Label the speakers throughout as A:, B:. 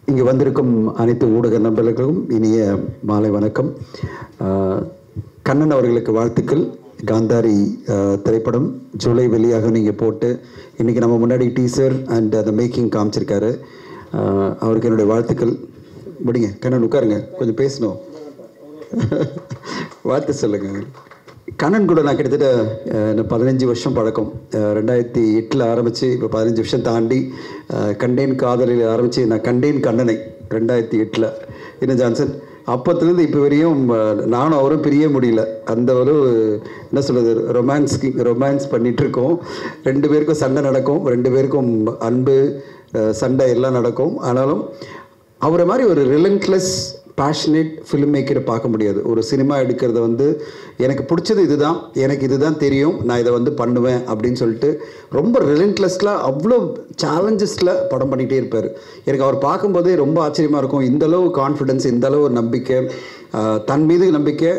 A: இங்கே வந்திருக்கும் அனைத்து ஊடக நண்பர்களுக்கும் இனிய மாலை வணக்கம். கண்ணன் அவர்களுக்கு வாழ்த்துக்கள். காந்தாரி திரைப்படம் ஜூலை வெளியாக நீங்கள் போட்டு இன்றைக்கி நம்ம முன்னாடி டீசர் அண்ட் அந்த மேக்கிங் காமிச்சிருக்காரு. அவருக்கு என்னுடைய வாழ்த்துக்கள். முடிங்க கண்ணன், உட்காருங்க, கொஞ்சம் பேசணும். வாழ்த்து சொல்லுங்கள். கண்ணன் கூட நான் கிட்டத்தட்ட 15 வருஷம் பழக்கம். 2008 ஆரம்பித்து இப்போ 15 வருஷம் தாண்டி கண்டேன் காதலில் ஆரம்பித்து நான் கண்டேன் கண்ணனை 2008 என்ன ஜான்சன். அப்போத்துலேருந்து இப்போ வரையும் நானும் அவரும் பிரிய முடியல. அந்த ஒரு என்ன சொல்கிறது, ரொமான்ஸ் பண்ணிகிட்ருக்கோம். 2 பேருக்கும் சண்டை நடக்கும், 2 பேருக்கும் அன்பு சண்டை எல்லாம் நடக்கும். ஆனாலும் அவரை மாதிரி ஒரு ரிலன்ட்லெஸ் பேஷனேட் ஃபிலிம் மேக்கரை பார்க்க முடியாது. ஒரு சினிமா எடுக்கிறத வந்து எனக்கு பிடிச்சது இதுதான், எனக்கு இதுதான் தெரியும், நான் இதை வந்து பண்ணுவேன் அப்படின்னு சொல்லிட்டு ரொம்ப ரிலன்ட்லெஸ்ஸில் அவ்வளோ சேலஞ்சஸில் படம் பண்ணிகிட்டே இருப்பார். எனக்கு அவர் பார்க்கும்போதே ரொம்ப ஆச்சரியமாக இருக்கும். இந்தளவு கான்ஃபிடென்ஸ், இந்தளவு ஒரு நம்பிக்கை, தன் மீது நம்பிக்கை.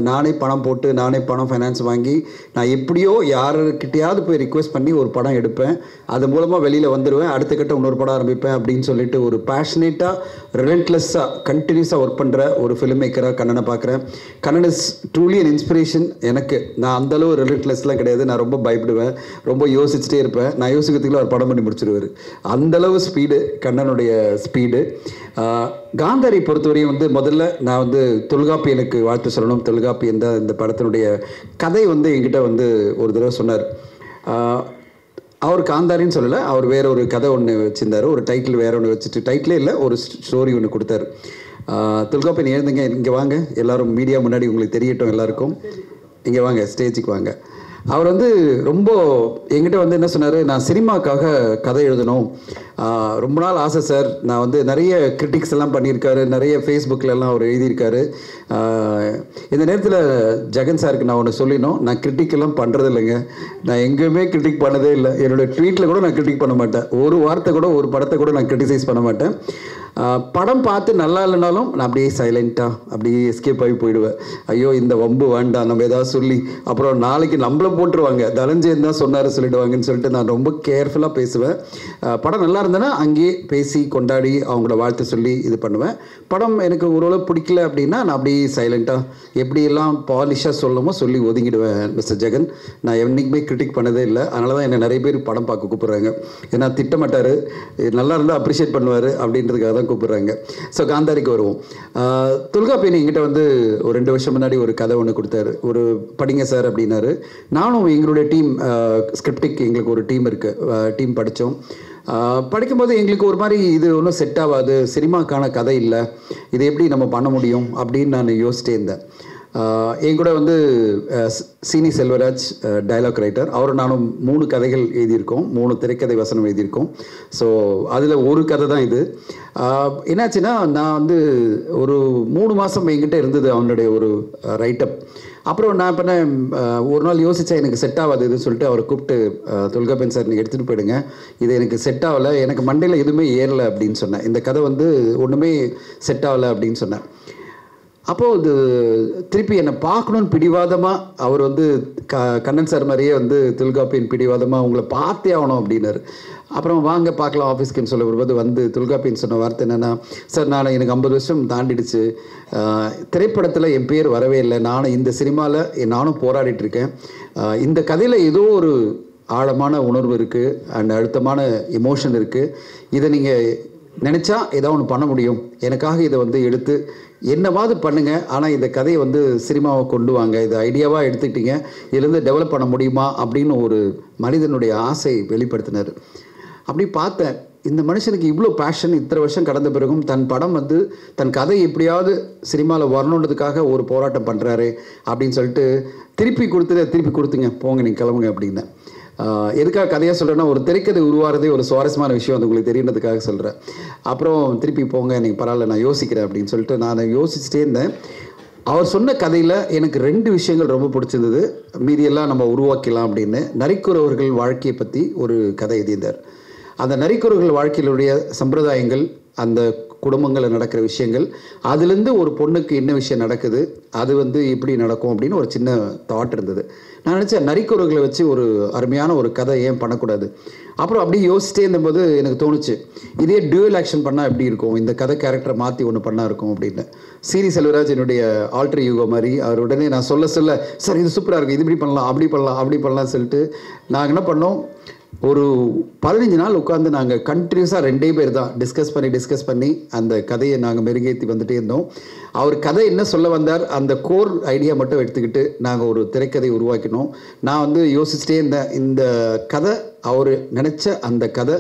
A: நானே பணம் போட்டு நானே பணம் ஃபைனான்ஸ் வாங்கி நான் எப்படியோ யாருக்கிட்டையாவது போய் ரிக்வெஸ்ட் பண்ணி ஒரு படம் எடுப்பேன், அது மூலமாக வெளியில் வந்துடுவேன், அடுத்த கட்ட இன்னொரு படம் ஆரம்பிப்பேன் அப்படின்னு சொல்லிட்டு ஒரு பேஷனேட்டாக ரிலன்ட்லெஸ்ஸாக கண்டினியூஸாக ஒர்க் பண்ணுற ஒரு ஃபிலிம் மேக்கராக கண்ணனை பார்க்குறேன். Kannan is truly an inspiration எனக்கு. நான் அந்தளவு ரிலன்ட்லெஸ்லாம் கிடையாது. நான் ரொம்ப பயப்படுவேன், ரொம்ப யோசிச்சுட்டே இருப்பேன். நான் யோசிக்கிறதுக்குள்ள ஒரு படம் பண்ணி முடிச்சிடுவார். அந்தளவு ஸ்பீடு கண்ணனுடைய ஸ்பீடு. காந்தாரி பொறுத்தவரையும் வந்து முதல்ல நான் வந்து தொல்காப்பியனுக்கு வாழ்த்து சொல்லணும். தொல்காப்பியன் தான் இந்த படத்தினுடைய கதை வந்து என்கிட்ட வந்து ஒரு தடவை சொன்னார். அவர் காந்தாரின்னு சொல்லலை, அவர் வேற ஒரு கதை ஒன்று வச்சுருந்தார். ஒரு டைட்டில் வேற ஒன்று வச்சுட்டு, டைட்டிலே இல்லை, ஒரு ஸ்டோரி ஒன்று கொடுத்தாரு. தொல்காப்பியன் எழுந்துங்க, இங்கே வாங்க, எல்லோரும் மீடியா முன்னாடி உங்களுக்கு தெரியட்டும், எல்லாருக்கும் இங்கே வாங்க, ஸ்டேஜுக்கு வாங்க. அவர் வந்து ரொம்ப என்கிட்ட வந்து என்ன சொன்னார், நான் சினிமாக்காக கதை எழுதணும், ரொம்ப நாள் ஆசை சார். நான் வந்து நிறைய கிரிட்டிக்ஸ் எல்லாம் பண்ணியிருக்காரு, நிறைய ஃபேஸ்புக்கிலலாம் அவர் எழுதியிருக்காரு. இந்த நேரத்தில் ஜெகன் சாருக்கு நான் ஒன்று சொல்லினோம், நான் கிரிட்டிக்கெல்லாம் பண்ணுறது இல்லைங்க. நான் எங்கேயுமே கிரிட்டிக் பண்ணதே இல்லை. என்னோடய ட்வீட்டில் கூட நான் கிரிட்டிக் பண்ண மாட்டேன். ஒரு வார்த்தை கூட, ஒரு படத்தை கூட நான் கிரிட்டிசைஸ் பண்ண மாட்டேன். படம் பார்த்து நல்லா இல்லைனாலும் நான் அப்படியே சைலண்ட்டாக அப்படியே எஸ்கேப் ஆகி போயிடுவேன். ஐயோ இந்த வம்பு வேண்டாம், நம்ம ஏதாவது சொல்லி அப்புறம் நாளைக்கு நம்மளை போட்டுருவாங்க, தனஞ்சயன் தான் சொன்னார் சொல்லிடுவாங்கன்னு சொல்லிட்டு நான் ரொம்ப கேர்ஃபுல்லாக பேசுவேன். படம் நல்லா இருந்தேன்னா அங்கேயே பேசி கொண்டாடி அவங்கள வாழ்த்து சொல்லி இது பண்ணுவேன். படம் எனக்கு ஓரளவு பிடிக்கல அப்படின்னா நான் அப்படியே சைலண்ட்டாக எப்படியெல்லாம் பாலிஷாக சொல்லணுமோ சொல்லி ஒதுங்கிடுவேன். மிஸ்டர் ஜெகன் நான் என்றைக்குமே கிரிட்டிக் பண்ணதே இல்லை. அதனால தான் என்னை நிறைய பேர் படம் பார்க்க கூப்பிட்றாங்க. ஏன்னா திட்டமாட்டார், நல்லா இருந்தால் அப்ரிஷியேட் பண்ணுவார் அப்படின்றதுக்காக தான் கூப்பிட்றாங்க. ஸோ காந்தாரிக்கு வருவோம். தொல்காப்பியன் என்கிட்ட வந்து ஒரு 2 வருஷம் முன்னாடி ஒரு கதை ஒன்று கொடுத்தாரு. ஒரு படிங்க சார் அப்படின்னாரு. நானும் எங்களுடைய டீம் ஸ்கிரிப்டிக் எங்களுக்கு ஒரு டீம் இருக்குது, டீம் படித்தோம். படிக்கும்போது எங்களுக்கு ஒரு மாதிரி இது ஒன்றும் செட் ஆகாது, சினிமாக்கான கதை இல்லை, இது எப்படி நம்ம பண்ண முடியும் அப்படின்னு நான் யோசிச்சிட்டே இருந்தேன். என் கூட வந்து சீனி செல்வராஜ் டைலாக் ரைட்டர், அவரும் நானும் 3 கதைகள் எழுதியிருக்கோம், 3 திரைக்கதை வசனம் எழுதியிருக்கோம். ஸோ அதில் ஒரு கதை தான் இது. என்னாச்சுன்னா நான் வந்து ஒரு 3 மாதம் என்கிட்ட இருந்தது அவனுடைய ஒரு ரைட்டப். அப்புறம் நான் பண்ண ஒரு நாள் யோசித்தேன், எனக்கு செட் ஆகாது இதுன்னு சொல்லிட்டு அவரை கூப்பிட்டு, தொல்காப்பியன் சார் நீங்கள் எடுத்துகிட்டு போயிடுங்க, இது எனக்கு செட் ஆகலை, எனக்கு மண்டையில் எதுவுமே ஏறலை அப்படின்னு சொன்னேன். இந்த கதை வந்து ஒன்றுமே செட் ஆகலை அப்படின்னு சொன்னேன். அப்போது இது திருப்பி என்னை பார்க்கணுன்னு பிடிவாதமாக அவர் வந்து கண்ணன் சார் மாதிரியே வந்து தொல்காப்பியன் பிடிவாதமாக உங்களை பார்த்தே ஆகணும் அப்படின்னாரு. அப்புறம் வாங்க பார்க்கலாம் ஆஃபீஸ்க்குன்னு சொல்ல வரும்போது வந்து தொல்காப்பியன் சொன்ன வார்த்தை என்னென்னா, சார் நான் எனக்கு 50 வருஷம் தாண்டிடுச்சு, திரைப்படத்தில் என் பேர் வரவே இல்லை, நானும் இந்த சினிமாவில் நானும் போராடிட்டுருக்கேன், இந்த கதையில் ஏதோ ஒரு ஆழமான உணர்வு இருக்குது அண்ட் அழுத்தமான எமோஷன் இருக்குது, இதை நீங்கள் நினச்சா ஏதாவது ஒன்று பண்ண முடியும், எனக்காக இதை வந்து எடுத்து என்னவாது பண்ணுங்கள், ஆனால் இந்த கதையை வந்து சினிமாவை கொண்டு வாங்க, இது ஐடியாவாக எடுத்துக்கிட்டீங்க, இதுலேருந்து டெவலப் பண்ண முடியுமா அப்படின்னு ஒரு மனிதனுடைய ஆசை வெளிப்படுத்தினார். அப்படி பார்த்தேன், இந்த மனுஷனுக்கு இவ்வளோ பேஷன் இத்தனை வருஷம் கடந்த பிறகும் தன் படம் வந்து தன் கதை எப்படியாவது சினிமாவில் வரணுன்றதுக்காக ஒரு போராட்டம் பண்ணுறாரு அப்படின்னு சொல்லிட்டு திருப்பி கொடுத்துங்க, போங்க நீங்கள் கிளம்புங்க அப்படின்னேன். எதுக்காக கதையாக சொல்கிறேன்னா, ஒரு திரைக்கதை உருவாகிறதே ஒரு சுவாரஸ்யமான விஷயம், அது உங்களுக்கு தெரியுன்றதுக்காக சொல்கிறேன். அப்புறம் திருப்பி போங்க, நீங்கள் பரவாயில்ல நான் யோசிக்கிறேன் அப்படின்னு சொல்லிட்டு நான் யோசிச்சுட்டே இருந்தேன். அவர் சொன்ன கதையில் எனக்கு 2 விஷயங்கள் ரொம்ப பிடிச்சிருந்தது, மீதியெல்லாம் நம்ம உருவாக்கலாம் அப்படின்னு. நரிக்குறவர்கள் வாழ்க்கையை பற்றி ஒரு கதை எழுதியிருந்தார். அந்த நரிக்குறவர்கள் வாழ்க்கையிலுடைய சம்பிரதாயங்கள், அந்த குடும்பங்களில் நடக்கிற விஷயங்கள், அதுலேருந்து ஒரு பொண்ணுக்கு என்ன விஷயம் நடக்குது, அது வந்து எப்படி நடக்கும் அப்படின்னு ஒரு சின்ன தாட் இருந்தது. நான் நினச்சேன் நரிக்குறவர்களை வச்சு ஒரு அருமையான ஒரு கதை ஏன் பண்ணக்கூடாது. அப்புறம் அப்படியே யோசிச்சிட்டே இருந்தபோது எனக்கு தோணுச்சு, இதே டியூவல் ஆக்ஷன் பண்ணால் எப்படி இருக்கும், இந்த கதை கேரக்டரை மாற்றி ஒன்று பண்ணா இருக்கும் அப்படின்னு. சீனி செல்வராஜ் என்னுடைய ஆல்டர் யூகோ மாதிரி. அவர் உடனே நான் சொல்ல சார் இது சூப்பராக இருக்குது, இது இப்படி பண்ணலாம் அப்படி பண்ணலாம் சொல்லிட்டு நாங்கள் என்ன பண்ணோம், ஒரு 15 நாள் உட்காந்து நாங்கள் கண்டினியூஸாக 2 பேர் தான் டிஸ்கஸ் பண்ணி அந்த கதையை நாங்கள் மெருகேற்றி வந்துட்டே இருந்தோம். அவர் கதை என்ன சொல்ல வந்தார், அந்த கோர் ஐடியா மட்டும் எடுத்துக்கிட்டு நாங்கள் ஒரு திரைக்கதை உருவாக்கினோம். நான் வந்து யோசிச்சுட்டே இருந்தேன், இந்த கதை அவர் நினச்ச அந்த கதை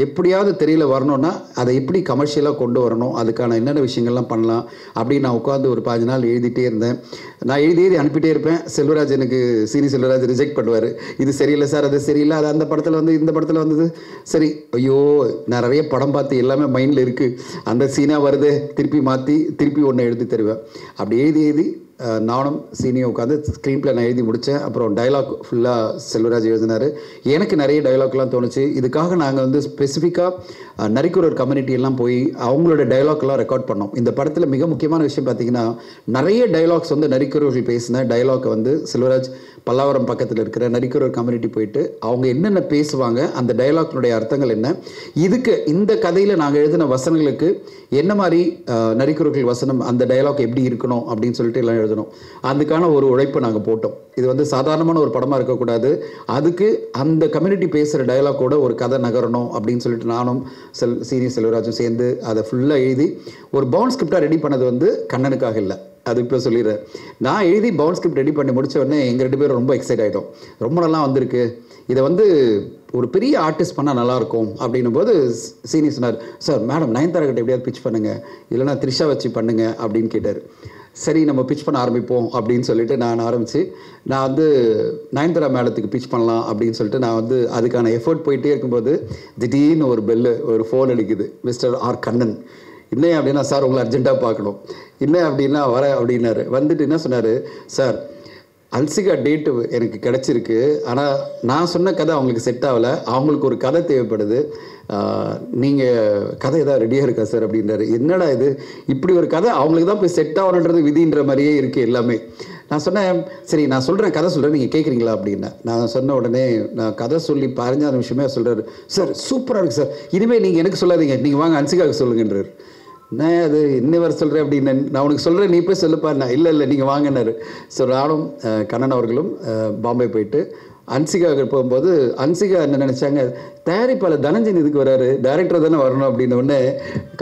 A: எப்படியாவது தெரியல வரணும்னா அதை எப்படி கமர்ஷியலாக கொண்டு வரணும், அதுக்கான என்னென்ன விஷயங்கள்லாம் பண்ணலாம் அப்படின்னு நான் உட்காந்து ஒரு 15 நாள் எழுதிட்டே இருந்தேன். நான் எழுதி அனுப்பிட்டே இருப்பேன். செல்வராஜ் எனக்கு சீனி செல்வராஜ் ரிஜெக்ட் பண்ணுவார், இது சரியில்லை சார், அது சரியில்லை, அது அந்த படத்தில் வந்து இந்த படத்தில் வந்தது சரி. ஐயோ, நான் நிறைய படம் பார்த்து எல்லாமே மைண்டில் இருக்குது, அந்த சீனாக வருது திருப்பி மாற்றி திருப்பி ஒன்று எழுதி தருவேன். அப்படி எழுதி நானும் சீனியும் உட்காந்து ஸ்க்ரீன் பிளே நான் எழுதி முடித்தேன். அப்புறம் டைலாக் ஃபுல்லாக செல்வராஜ் எழுதினார். எனக்கு நிறைய டைலாக்லாம் தோணுச்சு. இதுக்காக நாங்கள் வந்து ஸ்பெசிஃபிக்காக நரிக்குறவர் கம்யூனிட்டி எல்லாம் போய் அவங்களோட டைலாக்லாம் ரெக்கார்ட் பண்ணோம். இந்த படத்தில் மிக முக்கியமான விஷயம் பார்த்திங்கன்னா, நிறைய டைலாக்ஸ் வந்து நரிக்குறவர்கள் பேசின டைலாக்கை வந்து செல்வராஜ் பல்லாவரம் பக்கத்தில் இருக்கிற நரிக்குறவர் கம்யூனிட்டி போயிட்டு அவங்க என்னென்ன பேசுவாங்க, அந்த டைலாக்னுடைய அர்த்தங்கள் என்ன, இதுக்கு இந்த கதையில் நாங்கள் எழுதின வசனங்களுக்கு என்ன மாதிரி நரிக்குறவர்கள் வசனம், அந்த டைலாக் எப்படி இருக்கணும் அப்படின்னு சொல்லிட்டு எல்லாம் எழுதணும். அதுக்கான ஒரு உழைப்பை நாங்கள் போட்டோம். இது வந்து சாதாரணமான ஒரு படமாக இருக்கக்கூடாது, அதுக்கு அந்த கம்யூனிட்டி பேசுகிற டைலாக்கோட ஒரு கதை நகரணும் அப்படின்னு சொல்லிட்டு நானும் சீனி செல்வராஜும் சேர்ந்து அதை ஃபுல்லாக எழுதி ஒரு பவுண்ட் ஸ்கிரிப்டாக ரெடி பண்ணது வந்து கண்ணனுக்காக இல்லை, அது இப்போ சொல்லிடுறேன். நான் எழுதி பவுண்ட் ஸ்கிரிப்ட் ரெடி பண்ணி முடித்த உடனே எங்கள் 2 பேரும் ரொம்ப எக்ஸைட் ஆகிட்டோம். ரொம்ப நல்லா வந்திருக்கு, இதை வந்து ஒரு பெரிய ஆர்டிஸ்ட் பண்ணால் நல்லாயிருக்கும் அப்படின்னும் போது சீனி சொன்னார், சார் மேடம் நயன்தாரா கிட்ட எப்படியாவது பிச் பண்ணுங்கள், இல்லைனா த்ரிஷா வச்சு பண்ணுங்க அப்படின்னு கேட்டார். சரி நம்ம பிச் பண்ண ஆரம்பிப்போம் அப்படின்னு சொல்லிட்டு நான் ஆரம்பித்து நான் வந்து நயன்தாரா மேடத்துக்கு பிச் பண்ணலாம் அப்படின்னு சொல்லிட்டு நான் வந்து அதுக்கான எஃபர்ட் போயிட்டே இருக்கும்போது திடீர்னு ஒரு ஃபோன் அடிக்குது, மிஸ்டர் ஆர் கண்ணன். என்ன அப்படின்னா, சார் உங்களை அர்ஜென்ட்டாக பார்க்கணும். என்ன அப்படின்னா வரேன் அப்படின்னாரு. வந்துட்டு என்ன சொன்னார், சார் அல்சிகா டேட்டு எனக்கு கிடச்சிருக்கு, ஆனால் நான் சொன்ன கதை அவங்களுக்கு செட் ஆகலை, அவங்களுக்கு ஒரு கதை தேவைப்படுது, நீங்கள் கதை ஏதாவது ரெடியாக இருக்கா சார் அப்படின்றாரு. என்னடா இது, இப்படி ஒரு கதை அவங்களுக்கு தான் போய் செட் ஆகணுன்றது விதின்ற மாதிரியே இருக்குது எல்லாமே. நான் சொன்னேன், சரி நான் சொல்கிறேன், கதை சொல்கிறேன், நீங்கள் கேட்குறீங்களா அப்படின்னா. நான் சொன்ன உடனே நான் கதை சொல்லி 15 நிமிஷமே சொல்கிறாரு, சார் சூப்பராக இருக்குது சார், இனிமேல் நீங்கள் எனக்கு சொல்லாதீங்க, நீங்கள் வாங்க அன்சிகாவுக்கு சொல்லுங்கன்றார். நான் அது என்ன வர சொல்கிறேன் அப்படின்னு, நான் உனக்கு சொல்கிறேன் நீ போய் சொல்லுப்பாருண்ணா. இல்லை நீங்கள் வாங்கினார். ஸோ நானும் கண்ணன் அவர்களும் பாம்பே போயிட்டு அன்சிகாவுக்கு போகும்போது அன்சிகா என்ன நினச்சாங்க, தயாரிப்பாளர் தனஞ்சன் இதுக்கு வராரு, டைரக்டர் தானே வரணும் அப்படின்ன உடனே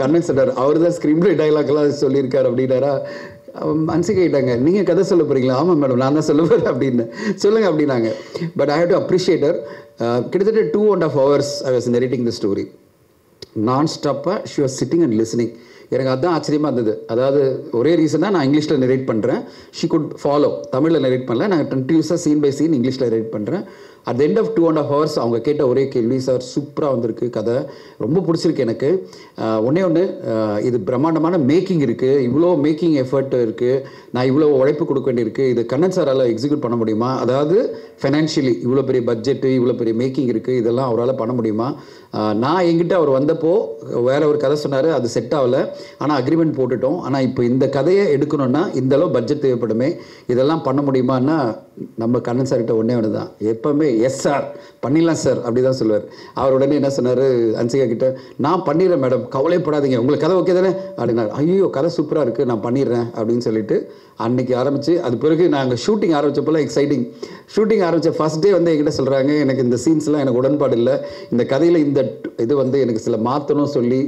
A: கண்ணன் சொன்னார், அவர் தான் ஸ்க்ரீன் பிளே டைலாக்லாம் சொல்லியிருக்காரு அப்படின்னாரா. அன்சிகா கேட்டாங்க, நீங்கள் கதை சொல்ல போகிறீங்களா? ஆமாம் மேடம் நான் தான் சொல்ல போகிறேன் அப்படின்னு. சொல்லுங்கள் அப்படின்னாங்க. But I have to appreciate her. கிட்டத்தட்ட 2.5 hours I was narrating the story. நான் ஸ்டாப்பாக she was sitting and listening. எனக்கு அதுதான் ஆச்சரியமாக இருந்தது. அதாவது ஒரே ரீசனாக நான் இங்கிலீஷில் நரேட் பண்ணுறேன், ஷி குட் ஃபாலோ. தமிழில் நரேட் பண்ணல, நாங்கள் கண்டினியூஸாக சீன் பை சீன் இங்கிலீஷில் நரேட் பண்ணுறேன். At the end of 2.5 hours அவங்க கேட்ட ஒரே கேள்வி, சார் சூப்பராக வந்திருக்கு கதை, ரொம்ப பிடிச்சிருக்கு எனக்கு, ஒன்று இது பிரம்மாண்டமான மேக்கிங் இருக்குது, இவ்வளோ மேக்கிங் எஃபர்ட் இருக்குது, நான் இவ்வளோ உழைப்பு கொடுக்க வேண்டியிருக்கு, இது கண்ணன் சாரால் எக்ஸிக்யூட் பண்ண முடியுமா, அதாவது ஃபைனான்ஷியலி இவ்வளோ பெரிய பட்ஜெட்டு இவ்வளோ பெரிய மேக்கிங் இருக்குது, இதெல்லாம் அவரால் பண்ண முடியுமா? நான் எங்கிட்ட அவர் வந்தப்போ வேற ஒரு கதை சொன்னார், அது செட் ஆகலை, ஆனால் அக்ரிமெண்ட் போட்டுட்டோம், ஆனால் இப்போ இந்த கதையை எடுக்கணும்னா இந்தளவு பட்ஜெட் தேவைப்படுமே, இதெல்லாம் பண்ண முடியுமான்னா நம்ம கண்ணன் சார்கிட்ட ஒன்றே தான், எப்போவுமே எஸ் சார் பண்ணிடலாம் சார் அப்படி தான் சொல்லுவார். அவர் உடனே என்ன சொன்னார் அன்சிகா கிட்ட, நான் பண்ணிடுறேன் மேடம் கவலைப்படாதீங்க, உங்களுக்கு கதை ஓகே தானே அப்படின்னாரு. ஐயோ கதை சூப்பராக இருக்குது நான் பண்ணிடுறேன் அப்படின்னு சொல்லிட்டு அன்றைக்கி ஆரம்பித்து, அது பிறகு நாங்கள் ஷூட்டிங் ஆரம்பித்தப்போலாம் எக்ஸைட்டிங். ஷூட்டிங் ஆரம்பித்த ஃபஸ்ட் டே வந்து என்கிட்ட சொல்கிறாங்க, எனக்கு இந்த சீன்ஸ்லாம் எனக்கு உடன்பாடு இல்லை, இந்த கதையில் இந்த இது வந்து எனக்கு சில மாற்றணும் சொல்லி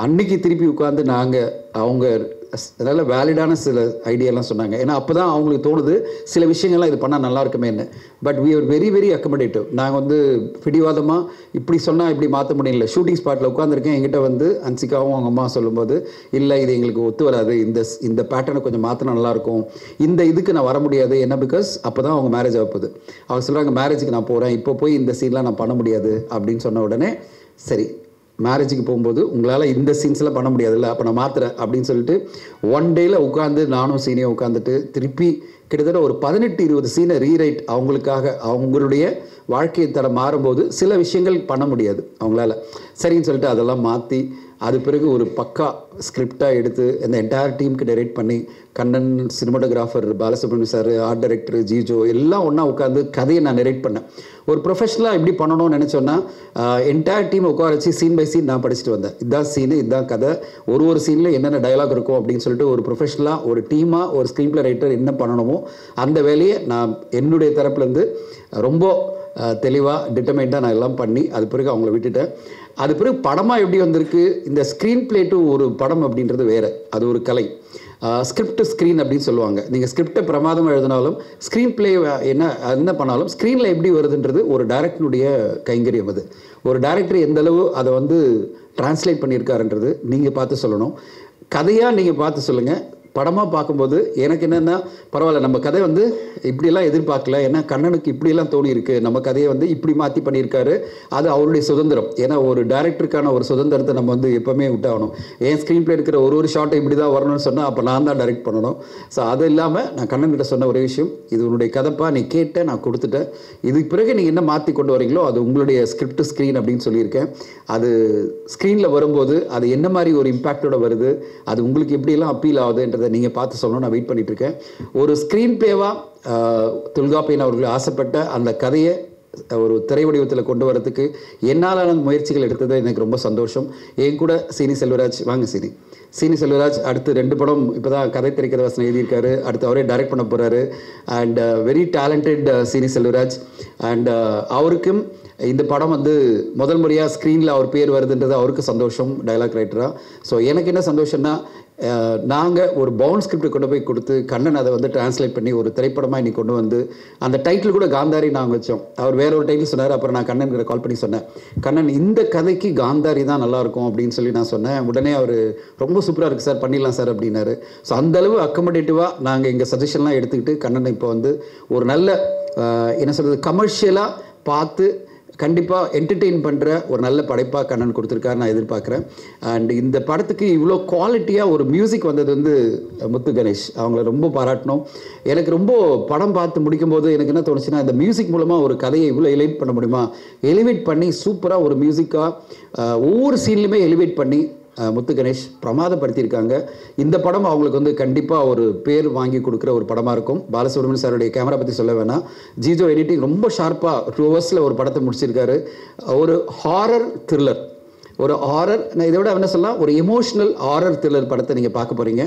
A: அன்றைக்கி திருப்பி உட்காந்து நாங்கள் அவங்க அதனால் வேலிடான சில ஐடியாலாம் சொன்னாங்க. ஏன்னா அப்போ தான் அவங்களுக்கு தோணுது சில விஷயங்கள்லாம் இது பண்ணால் நல்லா இருக்குமே என்ன. But we are very very accommodative. நாங்கள் வந்து பிடிவாதமாக இப்படி சொன்னால் இப்படி மாற்ற முடியல. ஷூட்டிங் ஸ்பாட்டில் உட்காந்துருக்கேன், என்கிட்ட வந்து அன்சிகாவும் அவங்க அம்மா சொல்லும்போது, இல்லை இது எங்களுக்கு ஒத்து வராது, இந்த பேட்டர்னை கொஞ்சம் மாற்றினா நல்லாயிருக்கும், இந்த இதுக்கு நான் வர முடியாது, என்ன பிகாஸ் அப்போ தான் அவங்க மேரேஜ் ஆகுது. அவங்க சொல்கிறாங்க மேரேஜுக்கு நான் போகிறேன், இப்போ போய் இந்த சீன்லாம் நான் பண்ண முடியாது அப்படின்னு சொன்ன உடனே, சரி மேரேஜுக்கு போகும்போது உங்களால் இந்த சீன்ஸ்லாம் பண்ண முடியாதுல்ல, அப்போ நான் மாற்றுறேன் அப்படின்னு சொல்லிட்டு 1 டேயில் உட்காந்து நானும் சீனியும் உட்காந்துட்டு திருப்பி கிட்டத்தட்ட ஒரு 18-20 சீனை ரீரைட், அவங்களுக்காக அவங்களுடைய வாழ்க்கை தரம் மாறும்போது சில விஷயங்கள் பண்ண முடியாது அவங்களால, சரின்னு சொல்லிட்டு அதெல்லாம் மாற்றி அது பிறகு ஒரு பக்கா ஸ்கிரிப்டாக எடுத்து அந்த என்டையர் டீமுக்கு டைரக்ட் பண்ணி Kannan, cinematographer Balasubramaniam sir, art director Jijo எல்லாம் ஒன்றா உட்காந்து கதையை நான் நரேட் பண்ணேன். ஒரு ப்ரொஃபஷனலாக எப்படி பண்ணணும்னு நினச்சோன்னா என்டையர் டீம் உட்கார வச்சு சீன் பை சீன் நான் படிச்சுட்டு வந்தேன். இதுதான் சீனு, இதுதான் கதை, ஒரு சீனில் என்னென்ன டயலாக் இருக்கும் அப்படின்னு சொல்லிட்டு ஒரு ப்ரொஃபஷனலாக ஒரு டீமாக ஒரு ஸ்க்ரீன் பிளே ரைட்டர் என்ன பண்ணணுமோ அந்த வேலையை நான் என்னுடைய தரப்புலேருந்து ரொம்ப தெளிவாக டிட்டர்மைண்டாக நான் எல்லாம் பண்ணி அது பிறகு அவங்கள விட்டுட்டேன். அது பிறகு படமாக எப்படி வந்திருக்கு, இந்த ஸ்க்ரீன் பிளே டு ஒரு படம் அப்படின்றது வேறு, அது ஒரு கலை. ஸ்கிரிப்ட் ஸ்க்ரீன் அப்படின்னு சொல்லுவாங்க. நீங்கள் ஸ்கிரிப்டை பிரமாதமாக எழுதினாலும் ஸ்க்ரீன் பிளே என்ன பண்ணாலும் ஸ்க்ரீனில் எப்படி வருதுன்றது ஒரு டைரக்டருடைய கைங்கரியம். அது ஒரு டைரக்டர் எந்தளவு அதை வந்து டிரான்ஸ்லேட் பண்ணியிருக்காருன்றது நீங்கள் பார்த்து சொல்லணும். கதையாக நீங்கள் பார்த்து சொல்லுங்கள். படமாக பார்க்கும்போது எனக்கு என்னென்னா பரவாயில்ல, நம்ம கதை வந்து இப்படியெல்லாம் எதிர்பார்க்கல, ஏன்னா கண்ணனுக்கு இப்படியெல்லாம் தோணி இருக்குது, நம்ம கதையை வந்து இப்படி மாற்றி பண்ணியிருக்காரு, அது அவருடைய சுதந்திரம். ஏன்னா ஒரு டைரக்டருக்கான ஒரு சுதந்திரத்தை நம்ம வந்து எப்போவுமே விட்டாகணும். ஏன் ஸ்க்ரீன் பிளே இருக்கிற ஒரு ஷாட்டை இப்படி தான் வரணும்னு சொன்னால் அப்போ நான் தான் டைரக்ட் பண்ணணும். ஸோ அது இல்லாமல் நான் கண்ணன்கிட்ட சொன்ன ஒரே விஷயம், இது உன்னுடைய கதைப்பா, நீ கேட்ட, நான் கொடுத்துட்டேன், இதுக்கு பிறகு நீங்கள் என்ன மாற்றி கொண்டு வரீங்களோ அது உங்களுடைய ஸ்கிரிப்ட் ஸ்க்ரீன் அப்படின்னு சொல்லியிருக்கேன். அது ஸ்க்ரீனில் வரும்போது அது என்ன மாதிரி ஒரு இம்பேக்டோட வருது, அது உங்களுக்கு எப்படியெல்லாம் அப்பீல் ஆகுதுன்றதை நீங்கள் பார்த்து சொல்லணும். நான் வெயிட் பண்ணிகிட்ருக்கேன். ஒரு ஸ்க்ரீன் பிளேவாக தொல்காப்பியன் அவர்கள் ஆசைப்பட்ட அந்த கதையை ஒரு திரை வடிவத்தில் கொண்டு வரதுக்கு என்னாலான முயற்சிகள் எடுத்தது எனக்கு ரொம்ப சந்தோஷம். என் கூட சீனி செல்வராஜ், வாங்க சீனி செல்வராஜ் அடுத்து 2 படம் இப்போ தான் கதை திரைக்கதை வசனம் எழுதியிருக்காரு, அடுத்து அவரே டைரக்ட் பண்ண போகிறாரு. அண்ட் வெரி டேலண்டட் சீனி செல்வராஜ். அண்ட் அவருக்கும் இந்த படம் வந்து முதல் முறையாக ஸ்க்ரீனில் அவர் பேர் வருதுன்றது அவருக்கு சந்தோஷம், டைலாக் ரைட்டராக. ஸோ எனக்கு என்ன சந்தோஷம்னா, நாங்கள் ஒரு பவுண்ட் ஸ்கிரிப்டை கொண்டு போய் கொடுத்து கண்ணன் அதை வந்து டிரான்ஸ்லேட் பண்ணி ஒரு திரைப்படமாக இன்னைக்கு கொண்டு வந்து அந்த டைட்டில் கூட காந்தாரி நாங்கள் வச்சோம். அவர் வேற ஒரு டைட்டில் சொன்னார். அப்புறம் நான் கண்ணன்கிட்ட கால் பண்ணி சொன்னேன், கண்ணன் இந்த கதைக்கு காந்தாரி தான் நல்லாயிருக்கும் அப்படின்னு சொல்லி நான் சொன்னேன். உடனே அவர் ரொம்ப சூப்பராக இருக்குது சார், பண்ணிடலாம் சார் அப்படின்னாரு. ஸோ அந்தளவு அக்கமடேட்டிவாக நாங்கள் எங்கள் சஜஷன்லாம் எடுத்துக்கிட்டு கண்ணனை இப்போ வந்து ஒரு நல்ல என்ன சொல்கிறது கமர்ஷியலாக பார்த்து கண்டிப்பாக என்டர்டெயின் பண்ணுற ஒரு நல்ல படைப்பாக கண்ணன் கொடுத்துருக்காரு நான் எதிர்பார்க்குறேன். அண்ட் இந்த படத்துக்கு இவ்வளோ குவாலிட்டியாக ஒரு மியூசிக் வந்தது வந்து முத்து கணேஷ், அவங்கள ரொம்ப பாராட்டணும். எனக்கு ரொம்ப படம் பார்த்து முடிக்கும்போது எனக்கு என்ன தோணுச்சுன்னா, இந்த மியூசிக் மூலமாக ஒரு கதையை இவ்வளோ எலிவேட் பண்ண முடியுமா, எலிவேட் பண்ணி சூப்பராக ஒரு மியூசிக்காக ஒவ்வொரு சீன்லையுமே எலிவேட் பண்ணி முத்து கணேஷ் பிரமாதப்படுத்தியிருக்காங்க. இந்த படம் அவங்களுக்கு வந்து கண்டிப்பாக ஒரு பேர் வாங்கி கொடுக்குற ஒரு படமாக இருக்கும். பாலசுப்ரமணியம் சாருடைய கேமரா பற்றி சொல்ல வேணாம், ஜிஜோ எடிட்டிங் ரொம்ப ஷார்ப்பாக 2 ஹவர்ஸில் ஒரு படத்தை முடிச்சிருக்காரு. ஒரு ஹாரர் த்ரில்லர், ஒரு ஹாரர், நான் இதை விட என்ன சொல்லலாம், ஒரு எமோஷ்னல் ஹாரர் த்ரில்லர் படத்தை நீங்கள் பார்க்க போகிறீங்க.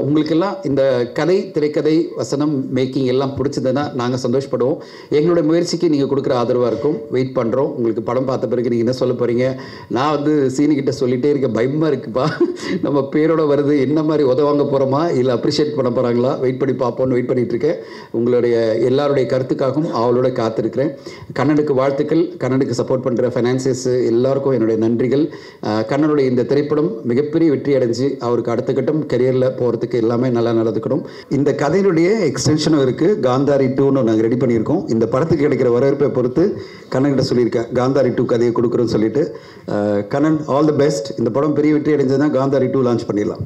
A: உங்களுக்கெல்லாம் இந்த கதை, திரைக்கதை, வசனம், மேக்கிங் எல்லாம் பிடிச்சதுன்னா நாங்கள் சந்தோஷப்படுவோம். எங்களுடைய முயற்சிக்கு நீங்கள் கொடுக்குற ஆதரவாக இருக்கும். வெயிட் பண்ணுறோம். உங்களுக்கு படம் பார்த்த பிறகு நீங்கள் என்ன சொல்ல போகிறீங்க. நான் வந்து சீனிக்கிட்ட சொல்லிகிட்டே இருக்கேன், பயமாக இருக்குப்பா, நம்ம பேரோட வருது, என்ன மாதிரி உதவாங்க போகிறோமா இல்லை அப்ரிஷியேட் பண்ண போகிறாங்களா, வெயிட் பண்ணி பார்ப்போன்னு வெயிட் பண்ணிகிட்ருக்கேன். உங்களுடைய எல்லாருடைய கருத்துக்காகவும் அவளோட காத்திருக்கிறேன். கண்ணனுக்கு வாழ்த்துக்கள். கண்ணனுக்கு சப்போர்ட் பண்ணுற ஃபைனான்சியர்ஸ் எல்லாருக்கும் என்னுடைய நன்றி. கண்ணனுடைய இந்த திரைப்படம் மிகப்பெரிய வெற்றி அடைஞ்சு அவருக்கு அடுத்த கட்டம் கரியரில் போகிறதுக்கு எல்லாமே நல்லா நடந்துக்கணும். இந்த கதையினுடைய எக்ஸ்டென்ஷனும் இருக்குது, காந்தாரி 2ன்னு நாங்கள் ரெடி பண்ணியிருக்கோம். இந்த படத்துக்கு கிடைக்கிற வரவேற்பை பொறுத்து கண்ணன்கிட்ட சொல்லியிருக்கேன், காந்தாரி 2 கதையை கொடுக்குறோன்னு சொல்லிட்டு. Kannan, all the best. இந்த படம் பெரிய வெற்றி அடைஞ்சதுன்னா காந்தாரி 2 லான்ச் பண்ணிடலாம்.